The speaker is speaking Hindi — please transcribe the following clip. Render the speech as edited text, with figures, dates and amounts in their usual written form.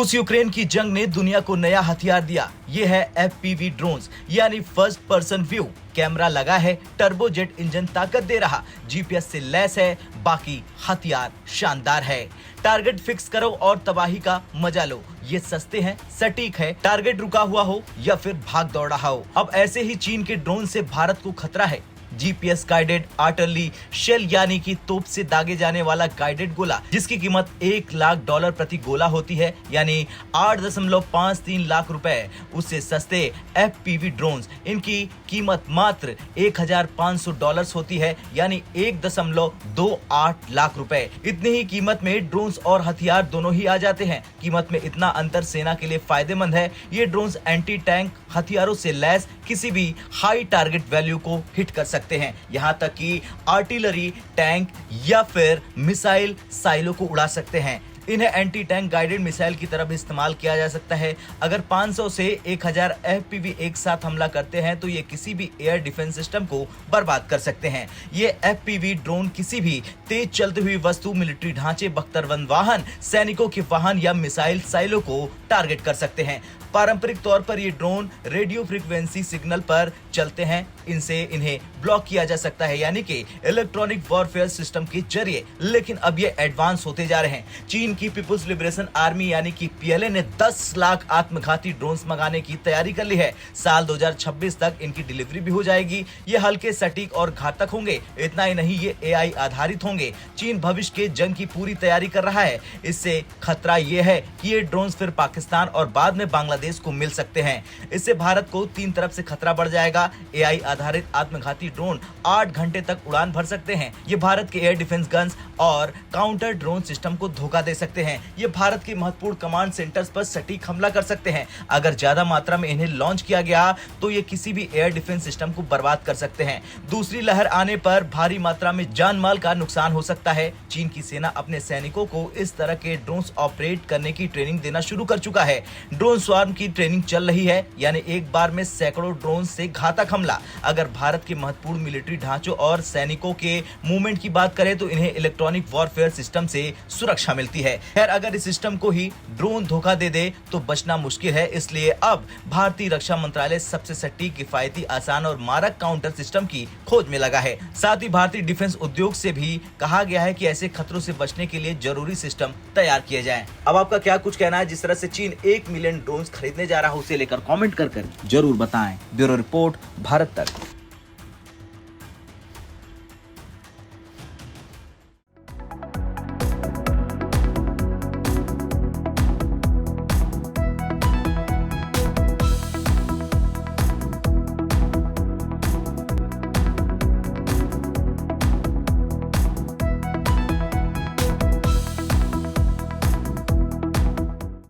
रूस यूक्रेन की जंग ने दुनिया को नया हथियार दिया। ये है FPV ड्रोन्स यानी फर्स्ट पर्सन व्यू। कैमरा लगा है, टर्बोजेट इंजन ताकत दे रहा, GPS से लैस है, बाकी हथियार शानदार है। टारगेट फिक्स करो और तबाही का मजा लो। ये सस्ते हैं, सटीक है, टारगेट रुका हुआ हो या फिर भाग दौड़ रहा हो। अब ऐसे ही चीन के ड्रोन से भारत को खतरा है। GPS गाइडेड आर्टिलरी शेल यानी कि तोप से दागे जाने वाला गाइडेड गोला, जिसकी कीमत $1 लाख प्रति गोला होती है, यानी 8.53 लाख रुपए। उससे सस्ते FPV ड्रोन्स, इनकी कीमत मात्र $1,500 होती है, यानी 1.28 लाख रुपए। इतनी ही कीमत में ड्रोन्स और हथियार दोनों ही आ जाते हैं। कीमत में इतना अंतर सेना के लिए फायदेमंद है। ये ड्रोन्स एंटी टैंक हथियारों से लैस किसी भी हाई टारगेट वैल्यू को हिट कर सकते हैं, यहां तक कि आर्टिलरी, टैंक या फिर मिसाइल साइलो को उड़ा सकते हैं। इन्हें एंटी टैंक गाइडेड मिसाइल की तरह भी इस्तेमाल किया जा सकता है। अगर 500 से 1000 FPV एक साथ हमला करते हैं तो ये किसी भी एयर डिफेंस सिस्टम को बर्बाद कर सकते हैं। ये FPV ड्रोन किसी भी तेज चलती हुई वस्तु, मिलिट्री ढांचे, बख्तरबंद वाहन, सैनिकों के वाहन या मिसाइल साइलो को टारगेट कर सकते हैं। पारंपरिक तौर पर ये ड्रोन रेडियो फ्रीक्वेंसी सिग्नल पर चलते हैं। इनसे इन्हें ब्लॉक किया जा सकता है, यानी कि इलेक्ट्रॉनिक वॉरफेयर सिस्टम के जरिए। लेकिन अब ये एडवांस होते जा रहे हैं। चीन की पीपुल्स लिबरेशन आर्मी यानी कि PLA ने 10 लाख आत्मघाती ड्रोन्स मंगाने की तैयारी कर ली है। साल 2026 तक इनकी डिलीवरी भी हो जाएगी। ये हल्के, सटीक और घातक होंगे। इतना ही नहीं, ये AI आधारित होंगे। चीन भविष्य के जंग की पूरी तैयारी कर रहा है। इससे खतरा ये है कि ये ड्रोन्स फिर पाकिस्तान और बाद में बांग्लादेश को मिल सकते हैं। इससे भारत को 3 तरफ से खतरा बढ़ जाएगा। AI आधारित आत्मघाती ड्रोन 8 घंटे तक उड़ान भर सकते हैं। ये भारत के एयर डिफेंस गन्स और काउंटर ड्रोन सिस्टम को धोखा दे सकते हैं। ये भारत के महत्वपूर्ण कमांड सेंटर्स पर सटीक हमला कर सकते हैं। अगर ज्यादा मात्रा में इन्हें लॉन्च किया गया तो ये किसी भी एयर डिफेंस सिस्टम को बर्बाद कर सकते हैं। दूसरी लहर आने पर भारी मात्रा में जान माल का नुकसान हो सकता है। चीन की सेना अपने सैनिकों को इस तरह के ड्रोन्स ऑपरेट करने की ट्रेनिंग देना शुरू कर चुका है। ड्रोन स्वार्म की ट्रेनिंग चल रही है, यानी एक बार में सैकड़ों ड्रोन से घातक हमला। अगर भारत के महत्वपूर्ण मिलिट्री ढांचों और सैनिकों के मूवमेंट की बात करें तो इन्हें इलेक्ट्रॉनिक वॉरफेयर सिस्टम से सुरक्षा मिलती है। खैर, अगर इस सिस्टम को ही ड्रोन धोखा दे दे तो बचना मुश्किल है। इसलिए अब भारतीय रक्षा मंत्रालय सबसे सटीक, किफायती, आसान और मारक काउंटर सिस्टम की खोज में लगा है। साथ ही भारतीय डिफेंस उद्योग से भी कहा गया है कि ऐसे खतरों से बचने के लिए जरूरी सिस्टम तैयार किए जाएं। अब आपका क्या कुछ कहना है? जिस तरह से चीन 1 मिलियन ड्रोन खरीदने जा रहा है, उसे लेकर कमेंट कर जरूर बताएं। ब्यूरो रिपोर्ट, भारत तक।